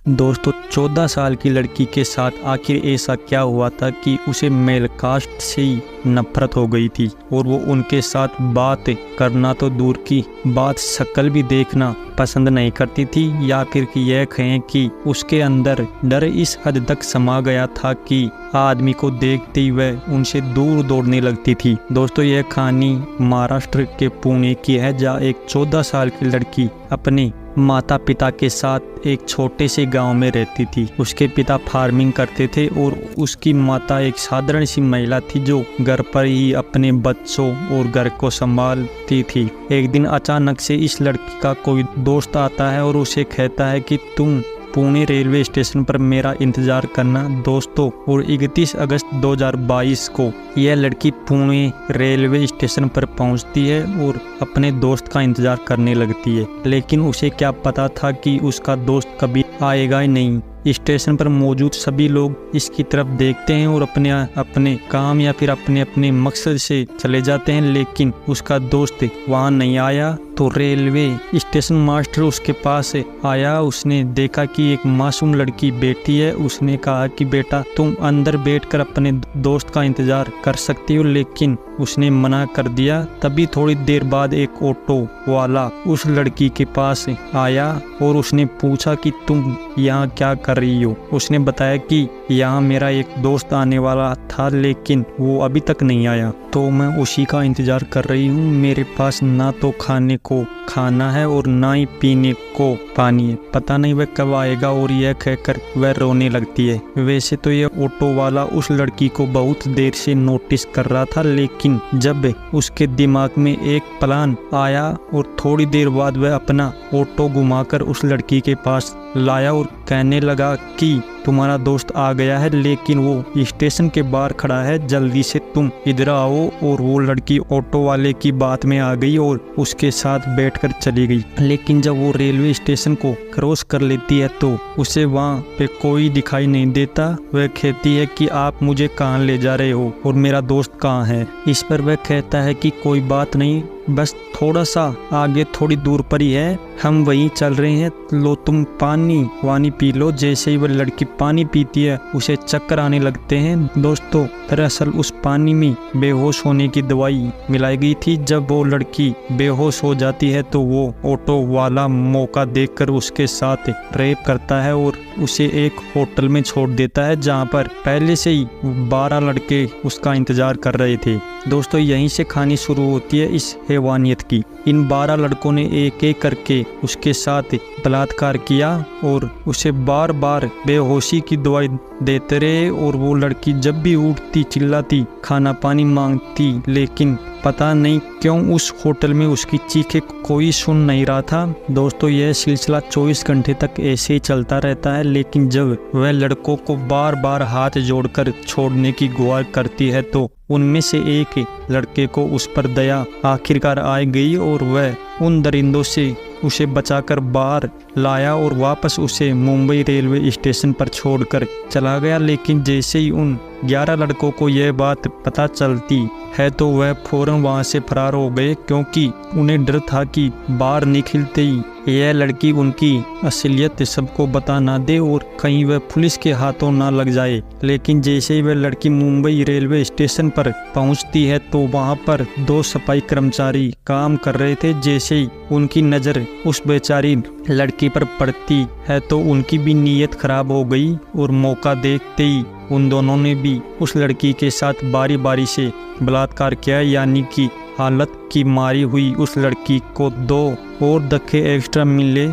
दोस्तों 14 साल की लड़की के साथ आखिर ऐसा क्या हुआ था कि उसे मेल कास्ट से ही नफरत हो गई थी और वो उनके साथ बात करना तो दूर की बात शक्ल भी देखना पसंद नहीं करती थी, या फिर कि यह कहें कि उसके अंदर डर इस हद तक समा गया था कि आदमी को देखते ही वह उनसे दूर दौड़ने लगती थी। दोस्तों यह कहानी महाराष्ट्र के पुणे की है, जहाँ एक 14 साल की लड़की अपने माता पिता के साथ एक छोटे से गांव में रहती थी। उसके पिता फार्मिंग करते थे और उसकी माता एक साधारण सी महिला थी जो घर पर ही अपने बच्चों और घर को संभालती थी। एक दिन अचानक से इस लड़की का कोई दोस्त आता है और उसे कहता है कि तुम पुणे रेलवे स्टेशन पर मेरा इंतजार करना। दोस्तों और 31 अगस्त 2022 को यह लड़की पुणे रेलवे स्टेशन पर पहुंचती है और अपने दोस्त का इंतजार करने लगती है, लेकिन उसे क्या पता था कि उसका दोस्त कभी आएगा ही नहीं। स्टेशन पर मौजूद सभी लोग इसकी तरफ देखते हैं और अपने अपने काम या फिर अपने अपने मकसद से चले जाते हैं, लेकिन उसका दोस्त वहां नहीं आया। तो रेलवे स्टेशन मास्टर उसके पास आया। उसने देखा कि एक मासूम लड़की बैठी है। उसने कहा कि बेटा तुम अंदर बैठकर अपने दोस्त का इंतजार कर सकती हो, लेकिन उसने मना कर दिया। तभी थोड़ी देर बाद एक ऑटो वाला उस लड़की के पास आया और उसने पूछा कि तुम यहाँ क्या कर रही हो। उसने बताया कि यहाँ मेरा एक दोस्त आने वाला था, लेकिन वो अभी तक नहीं आया, तो मैं उसी का इंतजार कर रही हूँ। मेरे पास ना तो खाने को खाना है और ना ही पीने को पानी है, पता नहीं वह कब आएगा। और यह कहकर वह रोने लगती है। वैसे तो यह ऑटो वाला उस लड़की को बहुत देर से नोटिस कर रहा था, लेकिन जब उसके दिमाग में एक प्लान आया और थोड़ी देर बाद वह अपना ऑटो घुमाकर उस लड़की के पास लाया और कहने लगा कि तुम्हारा दोस्त आ गया है, लेकिन वो स्टेशन के बाहर खड़ा है, जल्दी से तुम इधर आओ। और वो लड़की ऑटो वाले की बात में आ गई और उसके साथ बैठकर चली गई। लेकिन जब वो रेलवे स्टेशन को क्रॉस कर लेती है तो उसे वहाँ पे कोई दिखाई नहीं देता। वह कहती है कि आप मुझे कहाँ ले जा रहे हो और मेरा दोस्त कहाँ है। इस पर वह कहता है कि कोई बात नहीं, बस थोड़ा सा आगे थोड़ी दूर पर ही है, हम वहीं चल रहे हैं, लो तुम पानी वानी पी लो। जैसे ही वह लड़की पानी पीती है उसे चक्कर आने लगते हैं। दोस्तों दरअसल उस पानी में बेहोश होने की दवाई मिलाई गई थी। जब वो लड़की बेहोश हो जाती है तो वो ऑटो वाला मौका देखकर उसके साथ रेप करता है और उसे एक होटल में छोड़ देता है, जहाँ पर पहले से ही 12 लड़के उसका इंतजार कर रहे थे। दोस्तों यहीं से कहानी शुरू होती है इस हैवानियत की। इन 12 लड़कों ने एक एक करके उसके साथ बलात्कार किया और उसे बार बार बेहोशी की दवाई देते रहे। और वो लड़की जब भी उठती चिल्लाती खाना पानी मांगती, लेकिन पता नहीं क्यों उस होटल में उसकी चीखें कोई सुन नहीं रहा था। दोस्तों यह सिलसिला 24 घंटे तक ऐसे ही चलता रहता है, लेकिन जब वह लड़कों को बार बार हाथ जोड़कर छोड़ने की गुहार करती है तो उनमें से एक लड़के को उस पर दया आखिरकार आ गई और वह उन दरिंदों से उसे बचाकर बाहर लाया और वापस उसे मुंबई रेलवे स्टेशन पर छोड़कर चला गया। लेकिन जैसे ही उन 11 लड़कों को यह बात पता चलती है तो वह फौरन वहां से फरार हो गए, क्योंकि उन्हें डर था कि बाहर निकलते ही यह लड़की उनकी असलियत सबको बता ना दे और कहीं वह पुलिस के हाथों ना लग जाए। लेकिन जैसे ही वह लड़की मुंबई रेलवे स्टेशन पर पहुंचती है तो वहां पर 2 सफाई कर्मचारी काम कर रहे थे। जैसे ही उनकी नज़र उस बेचारी लड़की पर पड़ती है तो उनकी भी नीयत खराब हो गई और मौका देखते ही उन दोनों ने भी उस लड़की के साथ बारी बारी से बलात्कार किया, यानी कि हालत की मारी हुई उस लड़की को 2 और धक्के एक्स्ट्रा मिले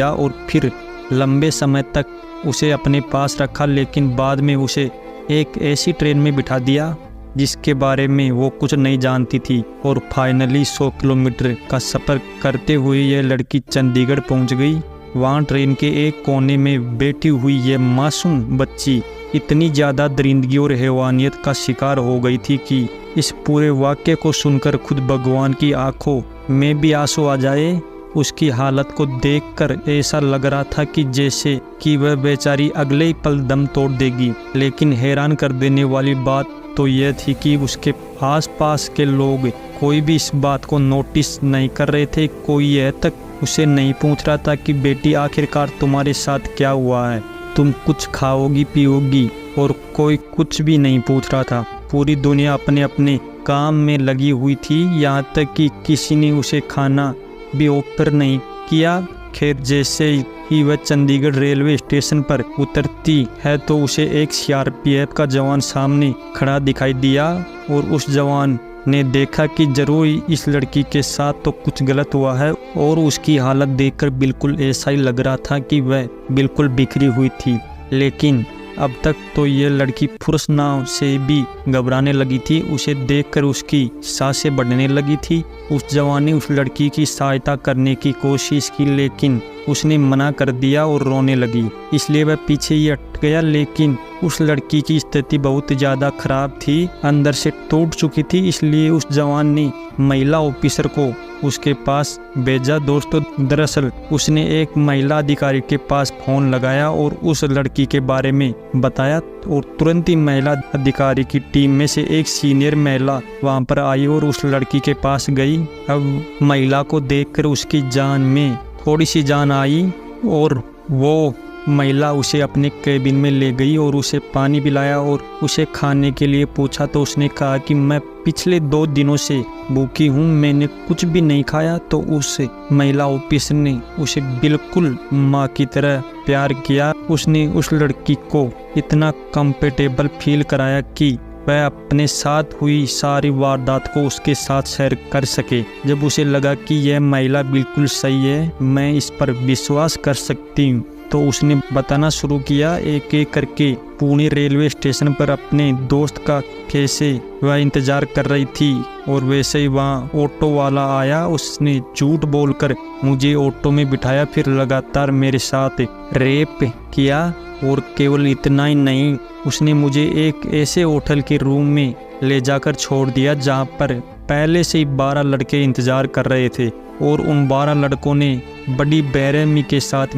और फिर लंबे समय तक उसे अपने पास रखा। लेकिन बाद में उसे एक ऐसी ट्रेन में बिठा दिया जिसके बारे में वो कुछ नहीं जानती थी और फाइनली 100 किलोमीटर का सफ़र करते हुए यह लड़की चंडीगढ़ पहुंच गई। वहाँ ट्रेन के एक कोने में बैठी हुई ये मासूम बच्ची इतनी ज़्यादा दरिंदगी और हैवानियत का शिकार हो गई थी कि इस पूरे वाक़े को सुनकर खुद भगवान की आंखों में भी आंसू आ जाए। उसकी हालत को देखकर ऐसा लग रहा था कि जैसे कि वह बेचारी अगले ही पल दम तोड़ देगी। लेकिन हैरान कर देने वाली बात तो यह थी कि उसके आसपास के लोग कोई भी इस बात को नोटिस नहीं कर रहे थे। कोई यह तक उसे नहीं पूछ रहा था कि बेटी आखिरकार तुम्हारे साथ क्या हुआ है, तुम कुछ खाओगी पियोगी, और कोई कुछ भी नहीं पूछ रहा था। पूरी दुनिया अपने अपने काम में लगी हुई थी, यहाँ तक कि किसी ने उसे खाना भी ऑफर नहीं किया। खैर, जैसे ही वह चंडीगढ़ रेलवे स्टेशन पर उतरती है तो उसे एक सीआरपीएफ का जवान सामने खड़ा दिखाई दिया, और उस जवान ने देखा कि जरूर इस लड़की के साथ तो कुछ गलत हुआ है, और उसकी हालत देखकर बिल्कुल ऐसा ही लग रहा था कि वह बिल्कुल बिखरी हुई थी। लेकिन अब तक तो ये लड़की फुर्स नाव से भी घबराने लगी थी। उसे देखकर उसकी सांसें बढ़ने लगी थी। उस जवान ने उस लड़की की सहायता करने की कोशिश की, लेकिन उसने मना कर दिया और रोने लगी, इसलिए वह पीछे ही हट गया। लेकिन उस लड़की की स्थिति बहुत ज़्यादा खराब थी, अंदर से टूट चुकी थी, इसलिए उस जवान ने महिला ऑफिसर को उसके पास भेजा। दोस्तों, दरअसल उसने एक महिला अधिकारी के पास फ़ोन लगाया और उस लड़की के बारे में बताया, और तुरंत ही महिला अधिकारी की टीम में से एक सीनियर महिला वहां पर आई और उस लड़की के पास गई। अब महिला को देखकर उसकी जान में थोड़ी सी जान आई, और वो महिला उसे अपने केबिन में ले गई और उसे पानी पिलाया और उसे खाने के लिए पूछा, तो उसने कहा कि मैं पिछले 2 दिनों से भूखी हूँ, मैंने कुछ भी नहीं खाया। तो उस महिला ऑफिसर ने उसे बिल्कुल माँ की तरह प्यार किया। उसने उस लड़की को इतना कंफर्टेबल फील कराया कि वह अपने साथ हुई सारी वारदात को उसके साथ शेयर कर सके। जब उसे लगा कि यह महिला बिल्कुल सही है, मैं इस पर विश्वास कर सकती हूँ, तो उसने बताना शुरू किया एक एक करके पुणे रेलवे स्टेशन पर अपने दोस्त का कैसे वह इंतज़ार कर रही थी। और वैसे ही वहाँ ऑटो वाला आया, उसने झूठ बोलकर मुझे ऑटो में बिठाया, फिर लगातार मेरे साथ रेप किया। और केवल इतना ही नहीं, उसने मुझे एक ऐसे होटल के रूम में ले जाकर छोड़ दिया जहाँ पर पहले से ही 12 लड़के इंतज़ार कर रहे थे, और उन 12 लड़कों ने बड़ी बेरहमी के साथ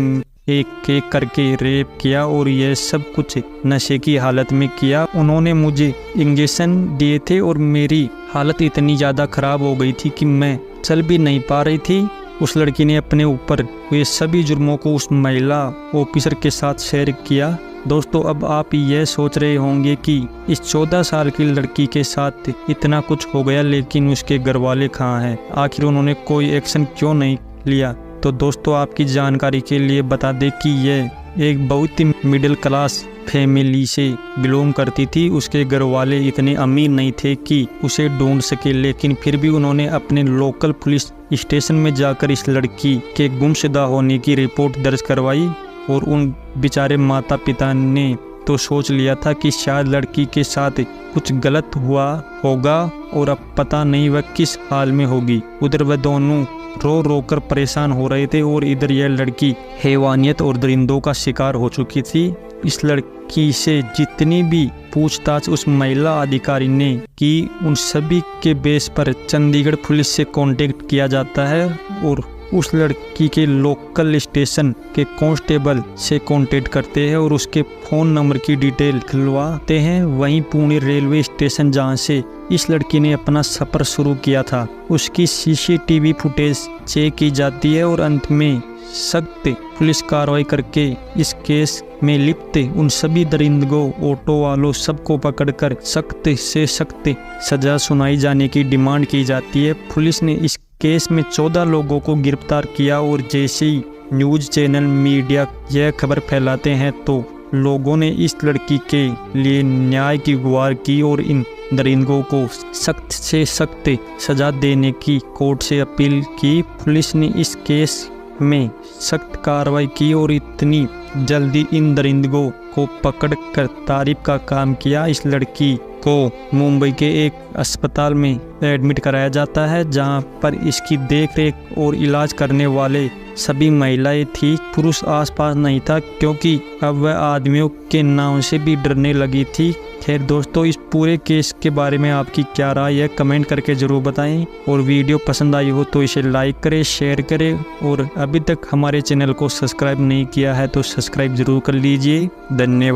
एक एक करके रेप किया, और यह सब कुछ नशे की हालत में किया। उन्होंने मुझे इंजेक्शन दिए थे और मेरी हालत इतनी ज़्यादा ख़राब हो गई थी कि मैं चल भी नहीं पा रही थी। उस लड़की ने अपने ऊपर हुए सभी जुर्मों को उस महिला ऑफिसर के साथ शेयर किया। दोस्तों, अब आप यह सोच रहे होंगे कि इस 14 साल की लड़की के साथ इतना कुछ हो गया, लेकिन उसके घर वाले कहाँ हैं, आखिर उन्होंने कोई एक्शन क्यों नहीं लिया। तो दोस्तों, आपकी जानकारी के लिए बता दें कि यह एक बहुत ही मिडिल क्लास फैमिली से बिलोंग करती थी। उसके घर वाले इतने अमीर नहीं थे कि उसे ढूंढ सके, लेकिन फिर भी उन्होंने अपने लोकल पुलिस स्टेशन में जाकर इस लड़की के गुमशुदा होने की रिपोर्ट दर्ज करवाई। और उन बेचारे माता पिता ने तो सोच लिया था कि शायद लड़की के साथ कुछ गलत हुआ होगा, और अब पता नहीं वह किस हाल में होगी। उधर वह दोनों रो रो कर परेशान हो रहे थे, और इधर यह लड़की हैवानियत और दरिंदों का शिकार हो चुकी थी। इस लड़की से जितनी भी पूछताछ उस महिला अधिकारी ने की, उन सभी के बेस पर चंडीगढ़ पुलिस से कांटेक्ट किया जाता है, और उस लड़की के लोकल स्टेशन के कांस्टेबल से कांटेक्ट करते हैं और उसके फ़ोन नंबर की डिटेल खिलवाते हैं। वहीं पुणे रेलवे स्टेशन जहां से इस लड़की ने अपना सफ़र शुरू किया था, उसकी सीसीटीवी फुटेज चेक की जाती है, और अंत में सख्त पुलिस कार्रवाई करके इस केस में लिप्त उन सभी दरिंदों, ऑटो वालों सबको पकड़कर सख्त से सख्त सजा सुनाई जाने की डिमांड की जाती है। पुलिस ने इस केस में 14 लोगों को गिरफ्तार किया, और जैसे ही न्यूज़ चैनल मीडिया यह खबर फैलाते हैं तो लोगों ने इस लड़की के लिए न्याय की गुहार की और इन दरिंदों को सख्त से सख्त सजा देने की कोर्ट से अपील की। पुलिस ने इस केस में सख्त कार्रवाई की और इतनी जल्दी इन दरिंदों को पकड़कर तारीफ का काम किया। इस लड़की को मुंबई के एक अस्पताल में एडमिट कराया जाता है, जहां पर इसकी देखरेख और इलाज करने वाले सभी महिलाएं थी। पुरुष आसपास नहीं था, क्योंकि अब वह आदमियों के नाम से भी डरने लगी थी। खैर दोस्तों, इस पूरे केस के बारे में आपकी क्या राय है, कमेंट करके ज़रूर बताएं। और वीडियो पसंद आई हो तो इसे लाइक करें, शेयर करें, और अभी तक हमारे चैनल को सब्सक्राइब नहीं किया है तो सब्सक्राइब ज़रूर कर लीजिए। धन्यवाद।